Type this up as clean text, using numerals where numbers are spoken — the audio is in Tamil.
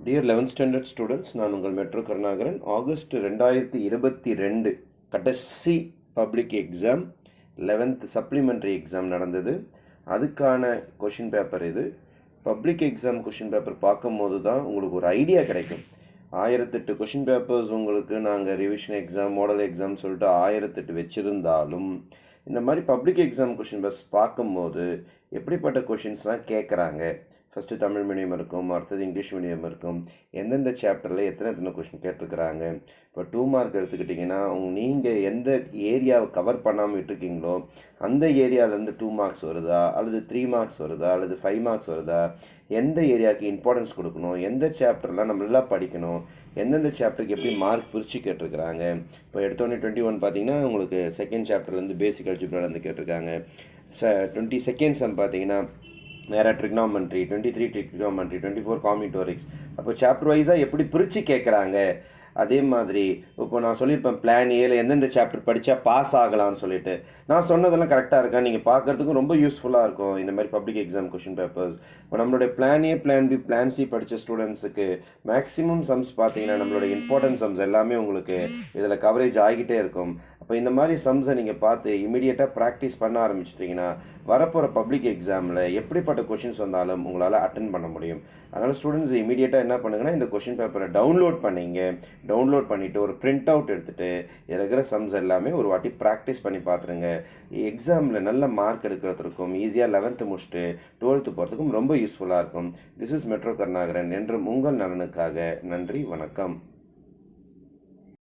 டியர் 11th ஸ்டாண்டர்ட் ஸ்டூடெண்ட்ஸ், நான் உங்கள் மெட்ரோ கருணாகரன். ஆகஸ்ட் 2022 கடைசி public exam 11th supplementary exam நடந்தது. அதுக்கான கொஷின் பேப்பர் இது. பப்ளிக் எக்ஸாம் கொஷின் பேப்பர் பார்க்கும்போது தான் உங்களுக்கு ஒரு ஐடியா கிடைக்கும். 1008 கொஷின் பேப்பர்ஸ் உங்களுக்கு நாங்கள் ரிவிஷன் எக்ஸாம், மாடல் எக்ஸாம் சொல்லிட்டு 1008 வச்சுருந்தாலும் இந்த மாதிரி பப்ளிக் எக்ஸாம் கொஷின் பேப்பர்ஸ் பார்க்கும்போது எப்படிப்பட்ட கொஷின்ஸ்லாம் கேட்குறாங்க. ஃபஸ்ட்டு தமிழ் மீடியம் இருக்கும், அடுத்தது இங்கிலீஷ் மீடியம் இருக்கும், எந்தெந்த சாப்டரில் எத்தனை கொஷின் கேட்டிருக்கிறாங்க. இப்போ 2 மார்க் எடுத்துக்கிட்டிங்கன்னா நீங்கள் எந்த ஏரியாவை கவர் பண்ணாமல் விட்டுருக்கீங்களோ அந்த ஏரியாவிலேருந்து 2 மார்க்ஸ் வருதா, அல்லது 3 மார்க்ஸ் வருதா, அல்லது 5 மார்க்ஸ் வருதா, எந்த ஏரியாவுக்கு இம்பார்ட்டன்ஸ் கொடுக்கணும், எந்த சாப்டர்லாம் நம்ம நல்லா படிக்கணும், எந்தெந்த சாப்டருக்கு எப்படி மார்க் பிரித்து கேட்டிருக்கிறாங்க. இப்போ எடுத்தோடனே 21 பார்த்தீங்கன்னா உங்களுக்கு செகண்ட் சாப்டர்லேருந்து பேசிக் அல்ஜிப்ராலேருந்து கேட்டிருக்காங்க. 22nd சம் பார்த்தீங்கன்னா நேராக ட்ரிக்னாமெண்ட்ரி, 23 ட்ரிக்னாமெண்ட்ரி, 24 காம்பிட்டோரிக்ஸ். அப்போ சாப்டர் வைஸாக எப்படி பிரித்து கேட்குறாங்க. அதே மாதிரி இப்போ நான் சொல்லியிருப்பேன் பிளான் ஏல எந்தெந்த சாப்டர் படித்தா பாஸ் ஆகலாம்னு சொல்லிட்டு, நான் சொன்னதெல்லாம் கரெக்டாக இருக்கா நீங்கள் பார்க்குறதுக்கும் ரொம்ப யூஸ்ஃபுல்லாக இருக்கும் இந்த மாதிரி பப்ளிக் எக்ஸாம் கொஷின் பேப்பர்ஸ். இப்போ நம்மளுடைய plan A, plan B, plan C படித்த ஸ்டூடெண்ட்ஸுக்கு மேக்ஸிமம் சம்ஸ் பார்த்தீங்கன்னா நம்மளுடைய இம்பார்ட்டன்ட் சம்ஸ் எல்லாமே உங்களுக்கு இதில் கவரேஜ் ஆகிட்டே இருக்கும். அப்போ இந்த மாதிரி சம்ஸை நீங்கள் பார்த்து இமீடியட்டாக ப்ராக்டிஸ் பண்ண ஆரம்பிச்சிட்டிங்கன்னா வரப்போகிற பப்ளிக் எக்ஸாமில் எப்படிப்பட்ட கொஷின்ஸ் வந்தாலும் உங்களால் அட்டென்ட் பண்ண முடியும். அதனால் ஸ்டூடெண்ட்ஸ் இமீடியட்டாக என்ன பண்ணுங்கன்னா இந்த கொஷின் பேப்பரை டவுன்லோட் பண்ணிவிட்டு ஒரு பிரிண்ட் அவுட் எடுத்துகிட்டு இதில் இருக்கிற சம்ஸ் எல்லாமே ஒரு வாட்டி ப்ராக்டிஸ் பண்ணி பார்த்துருங்க. எக்ஸாமில் நல்ல மார்க் எடுக்கிறதுக்கும் ஈஸியாக 11th முடிச்சுட்டு 12th போகிறதுக்கும் ரொம்ப யூஸ்ஃபுல்லாக இருக்கும். This is metro Karunakaran. என்றும் உங்கள் நலனுக்காக. நன்றி, வணக்கம்.